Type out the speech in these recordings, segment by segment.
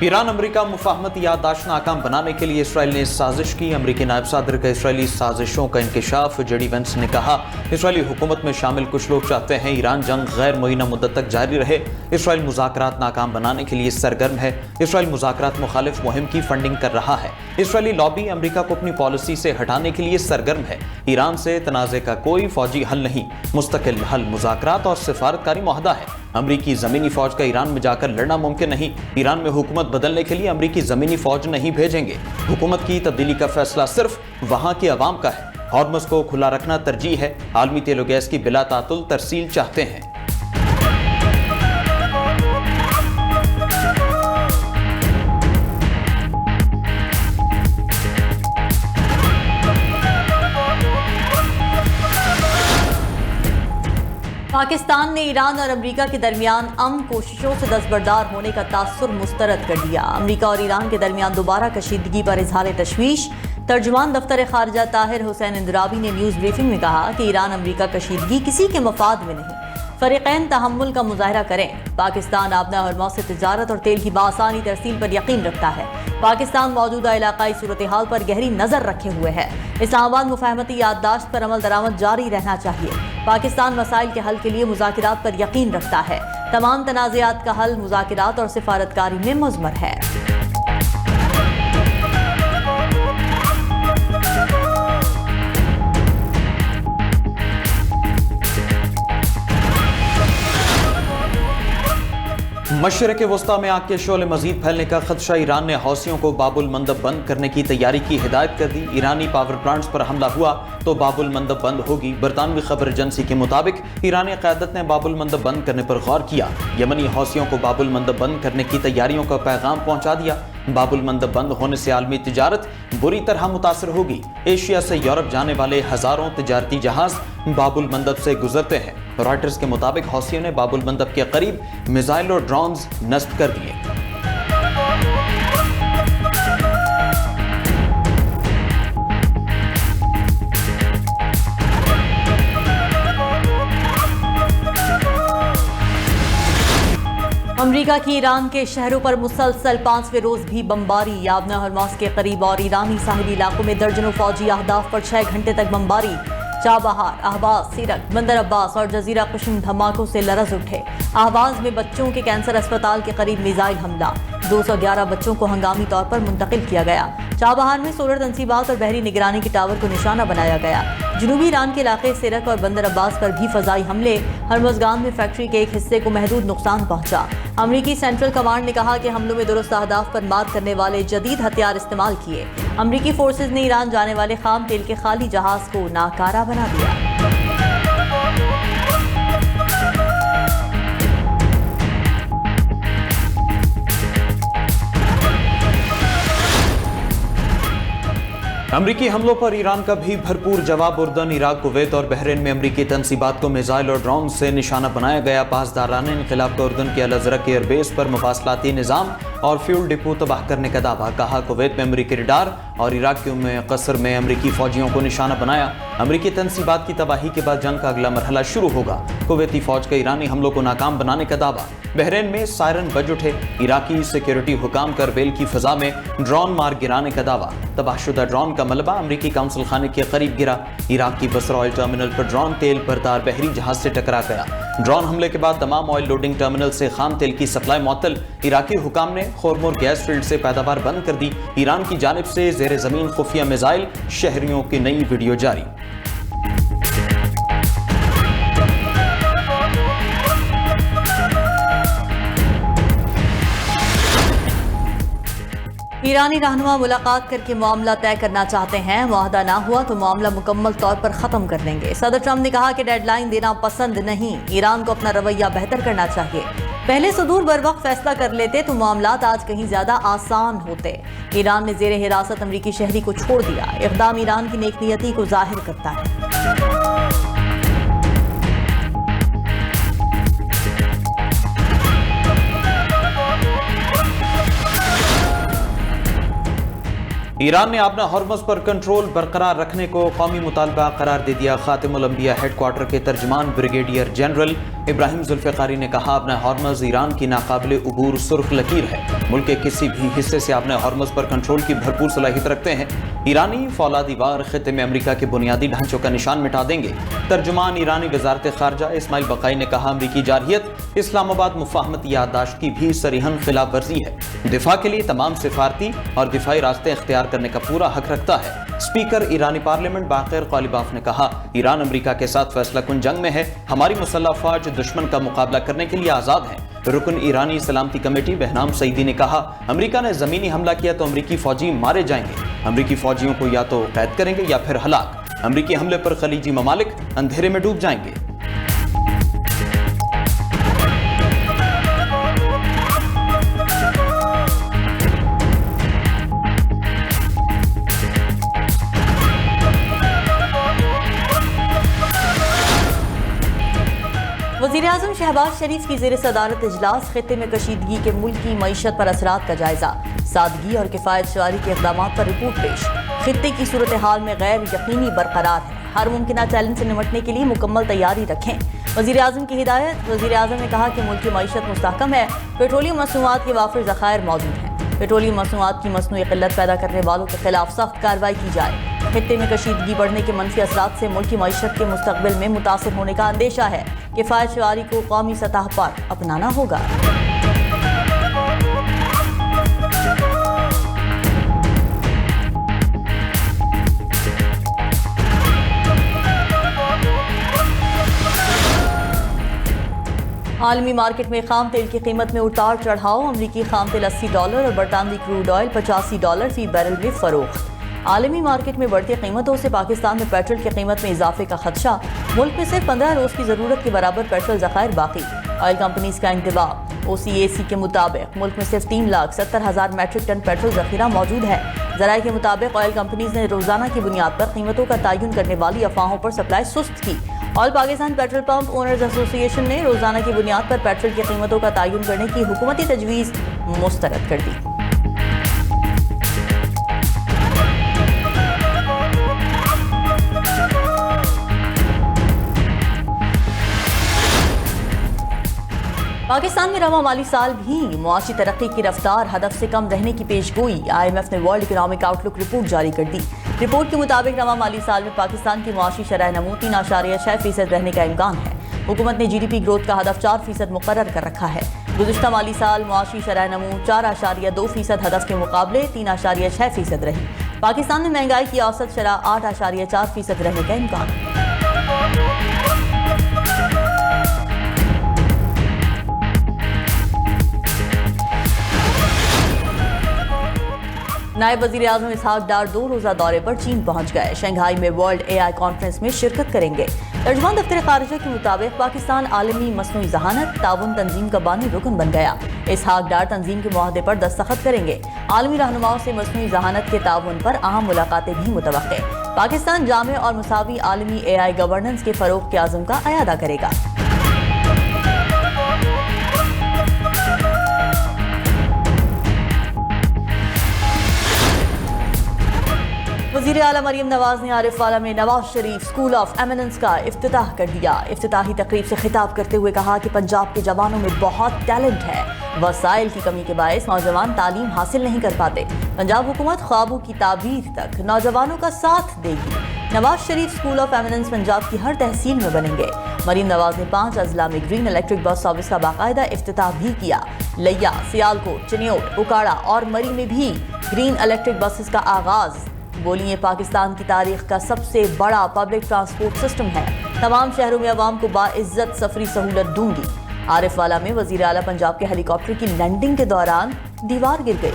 ایران امریکہ مفاہمتی یادداشت ناکام بنانے کے لیے اسرائیل نے سازش کی۔ امریکی نائب صدر کا اسرائیلی سازشوں کا انکشاف۔ جے ڈی وینس نے کہا اسرائیلی حکومت میں شامل کچھ لوگ چاہتے ہیں ایران جنگ غیر معینہ مدت تک جاری رہے۔ اسرائیل مذاکرات ناکام بنانے کے لیے سرگرم ہے۔ اسرائیل مذاکرات مخالف مہم کی فنڈنگ کر رہا ہے۔ اسرائیلی لابی امریکہ کو اپنی پالیسی سے ہٹانے کے لیے سرگرم ہے۔ ایران سے تنازع کا کوئی فوجی حل نہیں، مستقل حل مذاکرات اور سفارتکاری معاہدہ ہے۔ امریکی زمینی فوج کا ایران میں جا کر لڑنا ممکن نہیں۔ ایران میں حکومت بدلنے کے لیے امریکی زمینی فوج نہیں بھیجیں گے۔ حکومت کی تبدیلی کا فیصلہ صرف وہاں کے عوام کا ہے۔ ہارمز کو کھلا رکھنا ترجیح ہے۔ عالمی تیل و گیس کی بلا تعطل ترسیل چاہتے ہیں۔ پاکستان نے ایران اور امریکہ کے درمیان امن کوششوں سے دستبردار ہونے کا تاثر مسترد کر دیا۔ امریکہ اور ایران کے درمیان دوبارہ کشیدگی پر اظہار تشویش۔ ترجمان دفتر خارجہ طاہر حسین اندرابی نے نیوز بریفنگ میں کہا کہ ایران امریکہ کشیدگی کسی کے مفاد میں نہیں، فریقین تحمل کا مظاہرہ کریں۔ پاکستان آبنہ ہرمز سے تجارت اور تیل کی بآسانی ترسیل پر یقین رکھتا ہے۔ پاکستان موجودہ علاقائی صورتحال پر گہری نظر رکھے ہوئے ہے۔ اسلام آباد مفاہمتی یادداشت پر عمل درآمد جاری رہنا چاہیے۔ پاکستان مسائل کے حل کے لیے مذاکرات پر یقین رکھتا ہے۔ تمام تنازعات کا حل مذاکرات اور سفارتکاری میں مضمر ہے۔ مشرق وسطی میں آگ کے شعلے مزید پھیلنے کا خدشہ۔ ایران نے حوثیوں کو باب المندب بند کرنے کی تیاری کی ہدایت کر دی۔ ایرانی پاور پلانٹس پر حملہ ہوا تو باب المندب بند ہوگی۔ برطانوی خبر ایجنسی کے مطابق ایرانی قیادت نے باب المندب بند کرنے پر غور کیا۔ یمنی حوثیوں کو باب المندب بند کرنے کی تیاریوں کا پیغام پہنچا دیا۔ باب المندب بند ہونے سے عالمی تجارت بری طرح متاثر ہوگی۔ ایشیا سے یورپ جانے والے ہزاروں تجارتی جہاز باب المندب سے گزرتے ہیں۔ رائٹرز کے مطابق حوثیوں نے باب المندب کے قریب میزائل اور ڈرونز نصب کر دیے۔ امریکہ کی ایران کے شہروں پر مسلسل 5ویں روز بھی بمباری۔ یابنہ ہرمز کے قریب اور ایرانی ساحلی علاقوں میں درجنوں فوجی اہداف پر 6 گھنٹے تک بمباری۔ چابہار، اہواز، سیرک، بندر عباس اور جزیرہ قشم دھماکوں سے لرز اٹھے۔ اہواز میں بچوں کے کینسر اسپتال کے قریب میزائل حملہ، 211 بچوں کو ہنگامی طور پر منتقل کیا گیا۔ چابہار میں سولر تنصیبات اور بحری نگرانی کے ٹاور کو نشانہ بنایا گیا۔ جنوبی ایران کے علاقے سیرک اور بندر عباس پر بھی فضائی حملے۔ ہرمزگان میں فیکٹری کے ایک حصے کو محدود نقصان پہنچا۔ امریکی سینٹرل کمانڈ نے کہا کہ حملوں میں درست اہداف پر مار کرنے والے جدید ہتھیار استعمال کیے۔ امریکی فورسز نے ایران جانے والے خام تیل کے خالی جہاز کو ناکارہ بنا دیا۔ امریکی حملوں پر ایران کا بھی بھرپور جواب۔ اردن، عراق، کویت اور بحرین میں امریکی تنصیبات کو میزائل اور ڈرون سے نشانہ بنایا گیا۔ پاسداران انقلاب کا اردن کے الازرق ایئر بیس پر مواصلاتی نظام اور فیول ڈپو تباہ کرنے کا دعویٰ۔ کہا کویت میں امریکی ریڈار اور عراق کے قصر میں امریکی فوجیوں کو نشانہ بنایا۔ امریکی تنصیبات کی تباہی کے بعد جنگ کا اگلا مرحلہ شروع ہوگا۔ کویتی فوج کا ایرانی حملوں کو ناکام بنانے کا دعویٰ۔ بحرین میں سائرن بج اٹھے۔ عراقی سیکیورٹی حکام کا اربیل کی فضا میں ڈرون مار گرانے کا دعویٰ۔ تباہ شدہ ڈرون کا ملبہ امریکی کونسل خانے کے قریب گرا۔ عراق کی بصرہ آئل ٹرمینل پر ڈرون تیل بردار بحری جہاز سے ٹکرا گیا۔ ڈرون حملے کے بعد تمام آئل لوڈنگ ٹرمینل سے خام تیل کی سپلائی معطل۔ عراقی حکام نے خورمور گیس فیلڈ سے پیداوار بند کر دی۔ ایران کی جانب سے زیر زمین خفیہ میزائل، شہریوں کی نئی ویڈیو جاری۔ ایرانی رہنما ملاقات کر کے معاملہ طے کرنا چاہتے ہیں۔ معاہدہ نہ ہوا تو معاملہ مکمل طور پر ختم کر دیں گے۔ صدر ٹرمپ نے کہا کہ ڈیڈ لائن دینا پسند نہیں، ایران کو اپنا رویہ بہتر کرنا چاہیے۔ پہلے صدور بر وقت فیصلہ کر لیتے تو معاملات آج کہیں زیادہ آسان ہوتے۔ ایران نے زیر حراست امریکی شہری کو چھوڑ دیا۔ اقدام ایران کی نیک نیتی کو ظاہر کرتا ہے۔ ایران نے اپنا ہارمز پر کنٹرول برقرار رکھنے کو قومی مطالبہ قرار دے دیا۔ خاتم الانبیاء ہیڈ کوارٹر کے ترجمان بریگیڈیئر جنرل ابراہیم ذوالفقاری نے کہا، اپنا ہارمز ایران کی ناقابل عبور سرخ لکیر ہے۔ ملک کے کسی بھی حصے سے اپنے ہارمز پر کنٹرول کی بھرپور صلاحیت رکھتے ہیں۔ ایرانی فولادی وار خطے میں امریکہ کے بنیادی ڈھانچوں کا نشان مٹا دیں گے۔ ترجمان ایرانی وزارت خارجہ اسماعیل بقائی نے کہا، امریکی جارحیت اسلام آباد مفاہمت یادداشت کی بھی صریحاً خلاف ورزی ہے۔ دفاع کے لیے تمام سفارتی اور دفاعی راستے اختیار کرنے کا پورا حق رکھتا ہے۔ اسپیکر ایرانی پارلیمنٹ باقر قالیباف نے کہا، ایران امریکہ کے ساتھ فیصلہ کن جنگ میں ہے۔ ہماری مسلح فوج دشمن کا مقابلہ کرنے کے لیے آزاد ہے۔ رکن ایرانی سلامتی کمیٹی بہنام سعیدی نے کہا، امریکہ نے زمینی حملہ کیا تو امریکی فوجی مارے جائیں گے۔ امریکی فوجیوں کو یا تو قید کریں گے یا پھر ہلاک۔ امریکی حملے پر خلیجی ممالک اندھیرے میں ڈوب جائیں گے۔ وزیراعظم شہباز شریف کی زیر صدارت اجلاس، خطے میں کشیدگی کے ملکی معیشت پر اثرات کا جائزہ، سادگی اور کفایت شعاری کے اقدامات پر رپورٹ پیش۔ خطے کی صورتحال میں غیر یقینی برقرار ہے، ہر ممکنہ چیلنج سے نمٹنے کے لیے مکمل تیاری رکھیں۔ وزیراعظم کی ہدایت۔ وزیراعظم نے کہا کہ ملک کی معیشت مستحکم ہے، پیٹرولیم مصنوعات کے وافر ذخائر موجود ہیں۔ پیٹرولیم مصنوعات کی مصنوعی قلت پیدا کرنے والوں کے خلاف سخت کارروائی کی جائے۔ خطے میں کشیدگی بڑھنے کے منفی اثرات سے ملک کی معیشت کے مستقبل میں متاثر ہونے کا اندیشہ ہے۔ کفایت شعاری کو قومی سطح پر اپنانا ہوگا۔ عالمی مارکیٹ میں خام تیل کی قیمت میں اتار چڑھاؤ، امریکی خام تیل $80 اور برطانوی کروڈ آئل $85 فی بیرل میں فروخت۔ عالمی مارکیٹ میں بڑھتی قیمتوں سے پاکستان میں پیٹرول کی قیمت میں اضافے کا خدشہ، ملک میں صرف 15 روز کی ضرورت کے برابر پیٹرول ذخائر باقی۔ آئل کمپنیز کا انتباہ، OCAC کے مطابق ملک میں صرف 3,70,000 میٹرک ٹن پیٹرول ذخیرہ موجود ہے۔ ذرائع کے مطابق آئل کمپنیز نے روزانہ کی بنیاد پر قیمتوں کا تعین کرنے والی افواہوں پر سپلائی سست کی۔ آل پاکستان پیٹرول پمپ اونرز ایسوسی ایشن نے روزانہ کی بنیاد پر پیٹرول کی قیمتوں کا تعین کرنے کی حکومتی تجویز مسترد کر دی۔ پاکستان میں رواں مالی سال بھی معاشی ترقی کی رفتار ہدف سے کم رہنے کی پیش گوئی۔ IMF نے ورلڈ اکنامک آؤٹ لک رپورٹ جاری کر دی۔ رپورٹ کے مطابق رواں مالی سال میں پاکستان کی معاشی شرح نمو 3.6% رہنے کا امکان ہے۔ حکومت نے GDP گروتھ کا ہدف 4% مقرر کر رکھا ہے۔ گزشتہ مالی سال معاشی شرح نمو 4.2% ہدف کے مقابلے 3.6% رہی۔ پاکستان میں مہنگائی کی اوسط شرح 8.4% رہنے کا امکان ہے۔ نائب وزیر اعظم اسحاق ڈار 2 روزہ دورے پر چین پہنچ گئے۔ شنگھائی میں ورلڈ AI کانفرنس میں شرکت کریں گے۔ ترجمان دفتر خارجہ کے مطابق پاکستان عالمی مصنوعی ذہانت تعاون تنظیم کا بانی رکن بن گیا۔ اسحاق ڈار تنظیم کے معاہدے پر دستخط کریں گے۔ عالمی رہنماؤں سے مصنوعی ذہانت کے تعاون پر اہم ملاقاتیں بھی متوقع۔ پاکستان جامع اور مساوی عالمی AI گورننس کے فروغ کے عزم کا اعادہ کرے گا۔ وزیر اعلیٰ مریم نواز نے عارف والا میں Nawaz Sharif school of eminence کا افتتاح کر دیا۔ افتتاحی تقریب سے خطاب کرتے ہوئے کہا کہ پنجاب کے جوانوں میں بہت ٹیلنٹ ہے، وسائل کی کمی کے باعث نوجوان تعلیم حاصل نہیں کر پاتے۔ پنجاب حکومت خوابوں کی تعبیر تک نوجوانوں کا ساتھ دے گی۔ Nawaz Sharif school of eminence Punjab کی ہر تحصیل میں بنیں گے۔ مریم نواز نے 5 اضلاع میں گرین الیکٹرک بس سروس کا باقاعدہ افتتاح بھی کیا۔ لیا، سیالکوٹ، چنیوٹ، اکاڑا اور مری میں بھی گرین الیکٹرک بسز کا آغاز۔ بولی یہ پاکستان کی تاریخ کا سب سے بڑا پبلک ٹرانسپورٹ سسٹم ہے، تمام شہروں میں عوام کو باعزت سفری سہولت دوں گی۔ عارف والا میں وزیر اعلیٰ پنجاب کے ہیلی کاپٹر کی لینڈنگ کے دوران دیوار گر گئی۔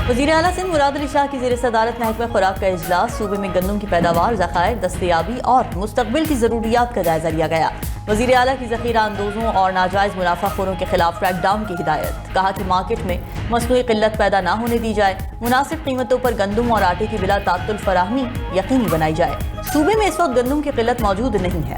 وزیر اعلیٰ سندھ مراد علی شاہ کی زیر صدارت محکمہ خوراک کا اجلاس، صوبے میں گندم کی پیداوار، ذخائر، دستیابی اور مستقبل کی ضروریات کا جائزہ لیا گیا۔ وزیر اعلیٰ کی ذخیرہ اندوزوں اور ناجائز منافع خوروں کے خلاف کریک ڈاؤن کی ہدایت۔ کہا کہ مارکیٹ میں مصنوعی قلت پیدا نہ ہونے دی جائے، مناسب قیمتوں پر گندم اور آٹے کی بلا تعطل فراہمی یقینی بنائی جائے۔ صوبے میں اس وقت گندم کی قلت موجود نہیں ہے۔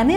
MA